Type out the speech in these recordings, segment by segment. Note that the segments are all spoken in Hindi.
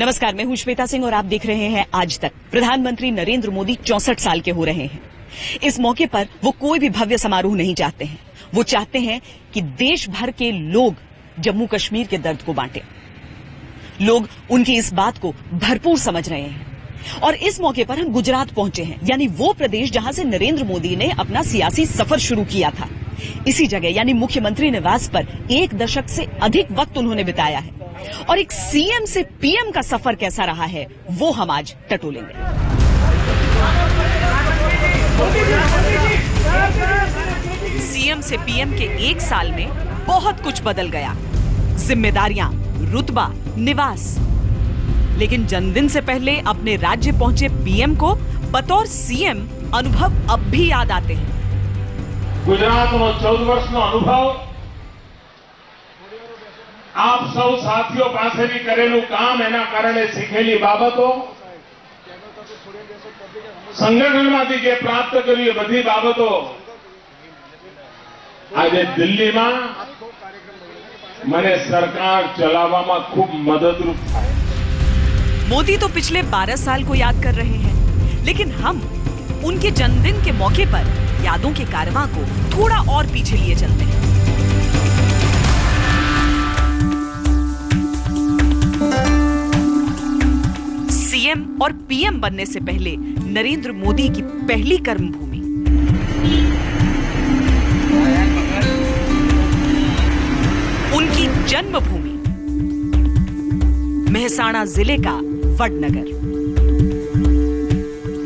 नमस्कार, मैं हूं श्वेता सिंह और आप देख रहे हैं आज तक। प्रधानमंत्री नरेंद्र मोदी 64 साल के हो रहे हैं। इस मौके पर वो कोई भी भव्य समारोह नहीं चाहते हैं। वो चाहते हैं कि देश भर के लोग जम्मू कश्मीर के दर्द को बांटें। लोग उनकी इस बात को भरपूर समझ रहे हैं और इस मौके पर हम गुजरात पहुंचे हैं, यानी वो प्रदेश जहां से नरेंद्र मोदी ने अपना सियासी सफर शुरू किया था। इसी जगह यानी मुख्यमंत्री निवास पर 1 दशक से अधिक वक्त उन्होंने बिताया है और एक सीएम से पीएम का सफर कैसा रहा है वो हम आज टटोलेंगे। सीएम से पीएम के 1 साल में बहुत कुछ बदल गया, जिम्मेदारियां, रुतबा, निवास। लेकिन जन्मदिन से पहले अपने राज्य पहुंचे पीएम को बतौर सीएम अनुभव अब भी याद आते हैं। गुजरातનો 14 વર્ષનો અનુભવ, આપ સૌ સાથીઓ પાસેથી કરેલું કામ, એના કારણે શીખેલી બાબતો, સંગઠનમાંથી જે પ્રાપ્ત કર્યું એ બધી બાબતો આજે દિલ્હીમાં મને સરકાર ચલાવવામાં ખૂબ મદદરૂપ થાય। मोदी तो पिछले 12 साल को याद कर रहे हैं, लेकिन हम उनके जन्मदिन के मौके पर यादों के कारवां को थोड़ा और पीछे लिए चलते हैं। सीएम और पीएम बनने से पहले नरेंद्र मोदी की पहली कर्मभूमि उनकी जन्मभूमि मेहसाणा जिले का वडनगर।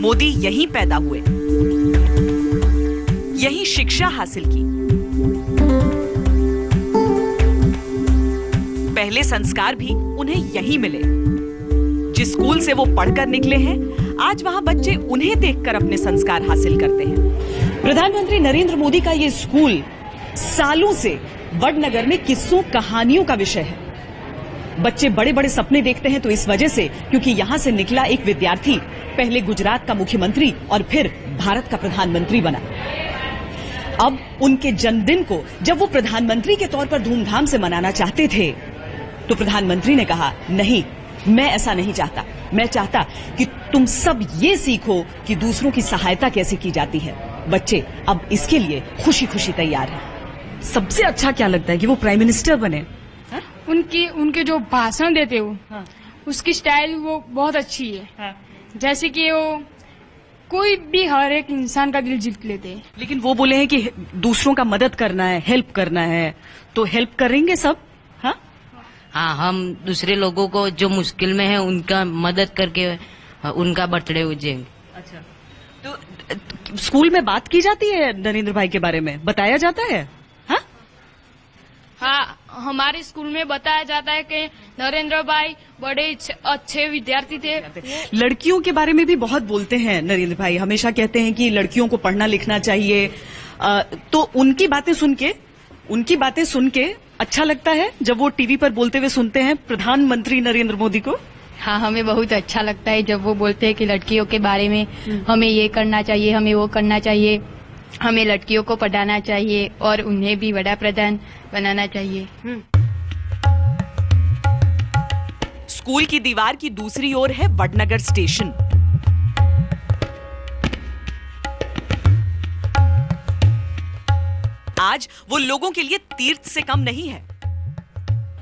मोदी यहीं पैदा हुए, यहीं शिक्षा हासिल की। पहले संस्कार भी उन्हें यहीं मिले। जिस स्कूल से वो पढ़कर निकले हैं, आज वहां बच्चे उन्हें देखकर अपने संस्कार हासिल करते हैं। प्रधानमंत्री नरेंद्र मोदी का ये स्कूल सालों से वडनगर में किस्सों कहानियों का विषय है। बच्चे बड़े बड़े सपने देखते हैं तो इस वजह से क्योंकि यहां से निकला एक विद्यार्थी पहले गुजरात का मुख्यमंत्री और फिर भारत का प्रधानमंत्री बना। अब उनके जन्मदिन को जब वो प्रधानमंत्री के तौर पर धूमधाम से मनाना चाहते थे तो प्रधानमंत्री ने कहा, नहीं, मैं ऐसा नहीं चाहता। मैं चाहता कि तुम सब ये सीखो कि दूसरों की सहायता कैसे की जाती है। बच्चे अब इसके लिए खुशी खुशी तैयार हैं। सबसे अच्छा क्या लगता है कि वो प्राइम मिनिस्टर बने? उनके जो भाषण देते हो, हाँ। उसकी स्टाइल वो बहुत अच्छी है, हाँ। जैसे कि वो कोई भी हर एक इंसान का दिल जीत लेते हैं। लेकिन वो बोले हैं कि दूसरों का मदद करना है, हेल्प करना है, तो हेल्प करेंगे सब? हाँ, हाँ, हम दूसरे लोगों को जो मुश्किल में है उनका मदद करके उनका बर्थडे हो जाएंगे। अच्छा, तो स्कूल में बात की जाती है नरेंद्र भाई के बारे में, बताया जाता है? हाँ, हमारे स्कूल में बताया जाता है कि नरेंद्र भाई बड़े अच्छे विद्यार्थी थे। लड़कियों के बारे में भी बहुत बोलते हैं नरेंद्र भाई, हमेशा कहते हैं कि लड़कियों को पढ़ना लिखना चाहिए। तो उनकी बातें सुन के अच्छा लगता है जब वो टीवी पर बोलते हुए सुनते हैं प्रधानमंत्री नरेंद्र मोदी को? हाँ, हमें बहुत अच्छा लगता है जब वो बोलते हैं कि लड़कियों के बारे में हमें ये करना चाहिए, हमें वो करना चाहिए, हमें लड़कियों को पढ़ाना चाहिए और उन्हें भी वड़ा प्रधान बनाना चाहिए। स्कूल की दीवार की दूसरी ओर है वडनगर स्टेशन। आज वो लोगों के लिए तीर्थ से कम नहीं है।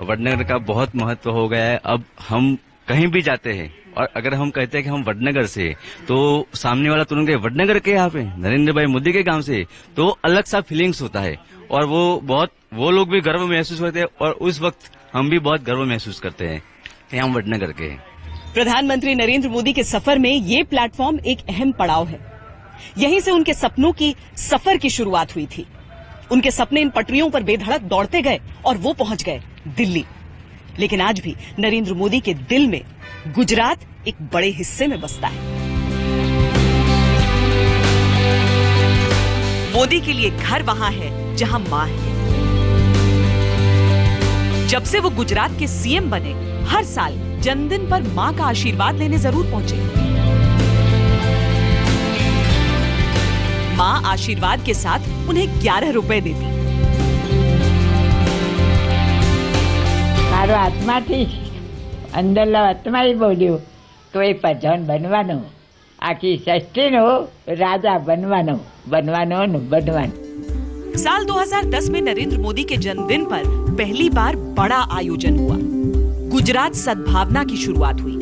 वडनगर का बहुत महत्व हो गया है। अब हम कहीं भी जाते हैं और अगर हम कहते हैं कि हम वडनगर से, तो सामने वाला तुरंत वडनगर के यहाँ पे नरेंद्र भाई मोदी के गांव से, तो अलग सा फीलिंग्स होता है और वो लोग भी गर्व महसूस करते हैं और उस वक्त हम भी बहुत गर्व महसूस करते हैं कि हम वडनगर के हैं। प्रधानमंत्री नरेंद्र मोदी के सफर में ये प्लेटफॉर्म एक अहम पड़ाव है। यहीं से उनके सपनों की सफर की शुरुआत हुई थी। उनके सपने इन पटरियों पर बेधड़क दौड़ते गए और वो पहुंच गए दिल्ली। लेकिन आज भी नरेंद्र मोदी के दिल में गुजरात एक बड़े हिस्से में बसता है। मोदी के लिए घर वहां है जहां मां है। जब से वो गुजरात के सीएम बने, हर साल जन्मदिन पर मां का आशीर्वाद लेने जरूर पहुंचे। मां आशीर्वाद के साथ उन्हें 11 रुपए देती। મારો આત્માથી અંદરલા વાતમાં બોલ્યું કે એ પ્રધાન બનવાનું, આખી સૃષ્ટિનો રાજા બનવાનું, બનવાનું. साल 2010 में नरेंद्र मोदी के जन्मदिन पर पहली बार बड़ा आयोजन हुआ। गुजरात सद्भावना की शुरुआत हुई।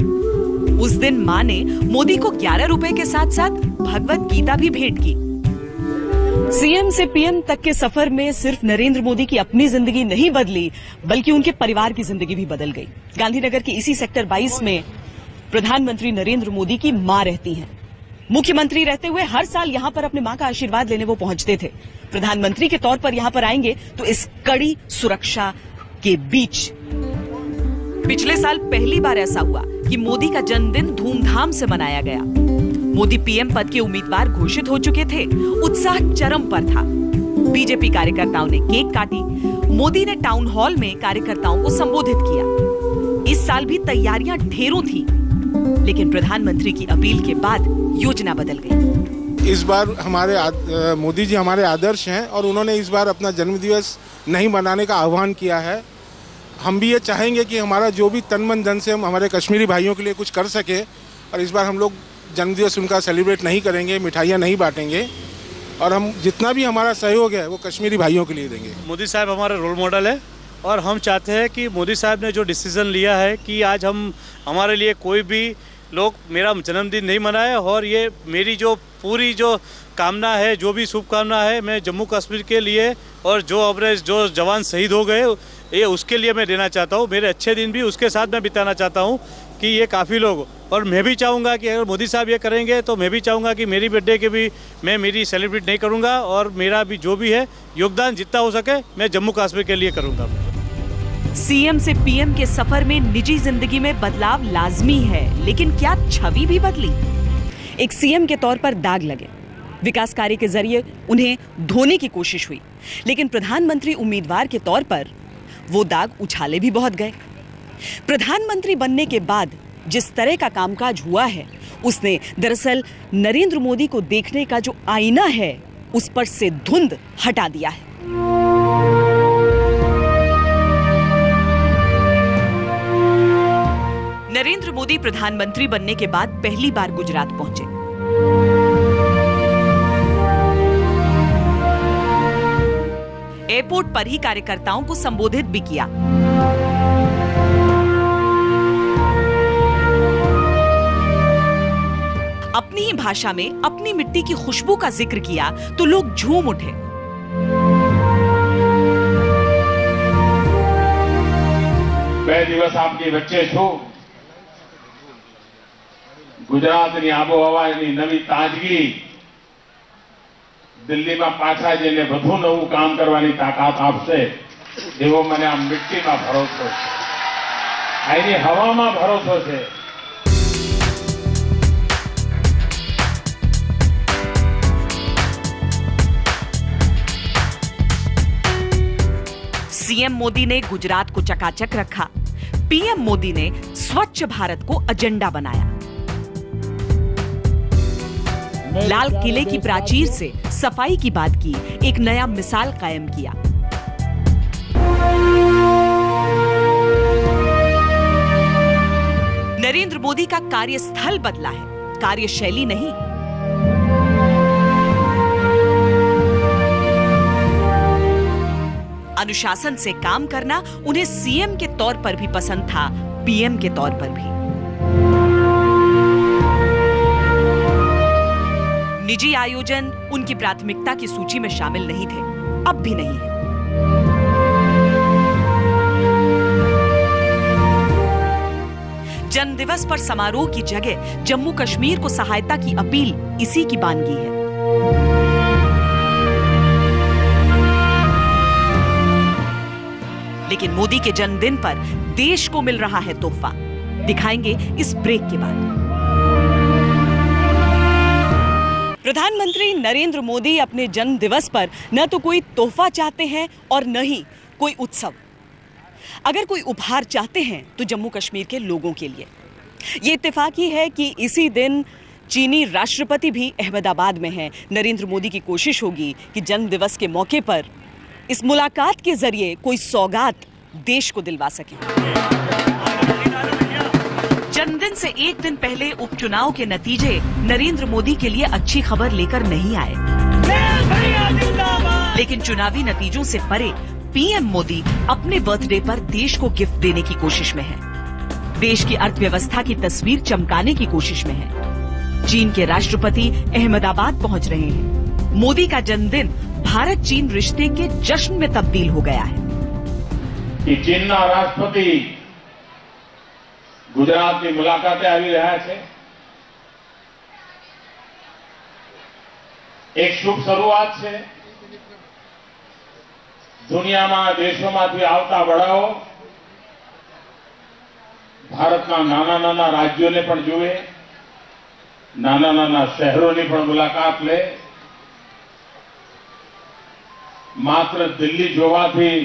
उस दिन मां ने मोदी को 11 रुपए के साथ साथ भगवत गीता भी भेंट की। सीएम से पीएम तक के सफर में सिर्फ नरेंद्र मोदी की अपनी जिंदगी नहीं बदली, बल्कि उनके परिवार की जिंदगी भी बदल गई। गांधीनगर के इसी सेक्टर 22 में प्रधानमंत्री नरेंद्र मोदी की मां रहती हैं। मुख्यमंत्री रहते हुए हर साल यहां पर अपने मां का आशीर्वाद लेने वो पहुंचते थे। प्रधानमंत्री के तौर पर यहां पर आएंगे तो इस कड़ी सुरक्षा के बीच। पिछले साल पहली बार ऐसा हुआ कि मोदी का जन्मदिन धूमधाम से मनाया गया। मोदी पीएम पद के उम्मीदवार घोषित हो चुके थे। उत्साह चरम पर था। बीजेपी कार्यकर्ताओं ने केक काटी। मोदी ने टाउन हॉल में कार्यकर्ताओं को संबोधित किया। इस साल भी तैयारियां ढेरों थी, लेकिन प्रधानमंत्री की अपील के बाद योजना बदल गई। इस बार हमारे मोदी जी हमारे आदर्श हैं और उन्होंने इस बार अपना जन्मदिवस नहीं मनाने का आह्वान किया है। हम भी ये चाहेंगे कि हमारा जो भी तन मन धन से हम हमारे कश्मीरी भाइयों के लिए कुछ कर सके, और इस बार हम लोग जन्मदिवस उनका सेलिब्रेट नहीं करेंगे, मिठाइयाँ नहीं बांटेंगे, और हम जितना भी हमारा सहयोग है वो कश्मीरी भाइयों के लिए देंगे। मोदी साहब हमारे रोल मॉडल है और हम चाहते हैं कि मोदी साहब ने जो डिसीजन लिया है कि आज हम हमारे लिए कोई भी लोग मेरा जन्मदिन नहीं मनाए, और ये मेरी जो पूरी जो कामना है, जो भी शुभकामना है, मैं जम्मू कश्मीर के लिए और जो जवान शहीद हो गए ये उसके लिए मैं देना चाहता हूँ। मेरे अच्छे दिन भी उसके साथ मैं बिताना चाहता हूँ कि ये काफ़ी लोग, और मैं भी चाहूँगा कि अगर मोदी साहब ये करेंगे तो मैं भी चाहूँगा कि मेरी बर्थडे के भी मैं मेरी सेलिब्रेट नहीं करूँगा, और मेरा भी जो भी है योगदान जितना हो सके मैं जम्मू कश्मीर के लिए करूँगा। सीएम से पीएम के सफर में निजी जिंदगी में बदलाव लाजमी है, लेकिन क्या छवि भी बदली? एक सीएम के तौर पर दाग लगे, विकास कार्य के जरिए उन्हें धोने की कोशिश हुई, लेकिन प्रधानमंत्री उम्मीदवार के तौर पर वो दाग उछाले भी बहुत गए। प्रधानमंत्री बनने के बाद जिस तरह का कामकाज हुआ है, उसने दरअसल नरेंद्र मोदी को देखने का जो आईना है उस पर से धुंध हटा दिया है। नरेंद्र मोदी प्रधानमंत्री बनने के बाद पहली बार गुजरात पहुंचे। एयरपोर्ट पर ही कार्यकर्ताओं को संबोधित भी किया। अपनी ही भाषा में अपनी मिट्टी की खुशबू का जिक्र किया तो लोग झूम उठे। બે દિવસ આપની વચ્ચે છું। ગુજરાતની આબોહવાની નવી તાજગી દિલ્હીમાં પાછા જઈને વધુ નવું કામ કરવાની તાકાત આપશે એવો મને આ મિટ્ટીમાં ભરોસો છે, અહીંની હવામાં ભરોસો છે। सीएम मोदी ने गुजरात को चकाचक रखा। पीएम मोदी ने स्वच्छ भारत को एजेंडा बनाया। लाल किले की प्राचीर से सफाई की बात की, एक नया मिसाल कायम किया। नरेंद्र मोदी का कार्यस्थल बदला है, कार्यशैली नहीं। अनुशासन से काम करना उन्हें सीएम के तौर पर भी पसंद था, पीएम के तौर पर भी। निजी आयोजन उनकी प्राथमिकता की सूची में शामिल नहीं थे, अब भी नहीं है। जन्मदिवस पर समारोह की जगह जम्मू कश्मीर को सहायता की अपील इसी की बानगी है। लेकिन मोदी के जन्मदिन पर देश को मिल रहा है तोहफा, दिखाएंगे इस ब्रेक के बाद। प्रधानमंत्री नरेंद्र मोदी अपने जन्म दिवस पर न तो कोई तोहफा चाहते हैं और न ही कोई उत्सव। अगर कोई उपहार चाहते हैं तो जम्मू कश्मीर के लोगों के लिए। ये इत्तेफाकी है कि इसी दिन चीनी राष्ट्रपति भी अहमदाबाद में हैं। नरेंद्र मोदी की कोशिश होगी कि जन्म दिवस के मौके पर इस मुलाकात के जरिए कोई सौगात देश को दिलवा सके। एक दिन पहले उपचुनाव के नतीजे नरेंद्र मोदी के लिए अच्छी खबर लेकर नहीं आए, लेकिन चुनावी नतीजों से परे पीएम मोदी अपने बर्थडे पर देश को गिफ्ट देने की कोशिश में है। देश की अर्थव्यवस्था की तस्वीर चमकाने की कोशिश में है। चीन के राष्ट्रपति अहमदाबाद पहुंच रहे हैं। मोदी का जन्मदिन भारत चीन रिश्ते के जश्न में तब्दील हो गया है। कि ચીનના રાષ્ટ્રપતિ ગુજરાતની મુલાકાતે આવી રહ્યા છે। એક શુભ શરૂઆત છે। દુનિયામાં દેશોમાંથી આવતા વડાઓ ભારતના નાના નાના રાજ્યોને પણ જુએ, નાના નાના શહેરોની પણ મુલાકાત લે। માત્ર દિલ્હી જોવાથી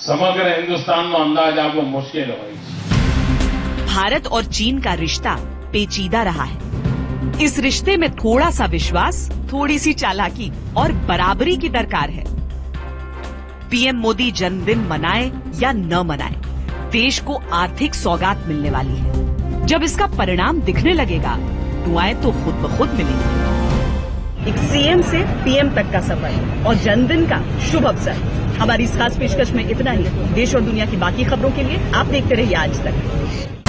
समग्र हिंदुस्तान में अंदाज आपको मुश्किल हो। भारत और चीन का रिश्ता पेचीदा रहा है। इस रिश्ते में थोड़ा सा विश्वास, थोड़ी सी चालाकी और बराबरी की दरकार है। पीएम मोदी जन्मदिन मनाए या न मनाए, देश को आर्थिक सौगात मिलने वाली है। जब इसका परिणाम दिखने लगेगा, दुआएं तो खुद ब खुद मिलेंगी। एक सीएम से पीएम तक का सफर और जन्मदिन का शुभ अवसर। हमारी इस खास पेशकश में इतना ही। देश और दुनिया की बाकी खबरों के लिए आप देखते रहिए आज तक।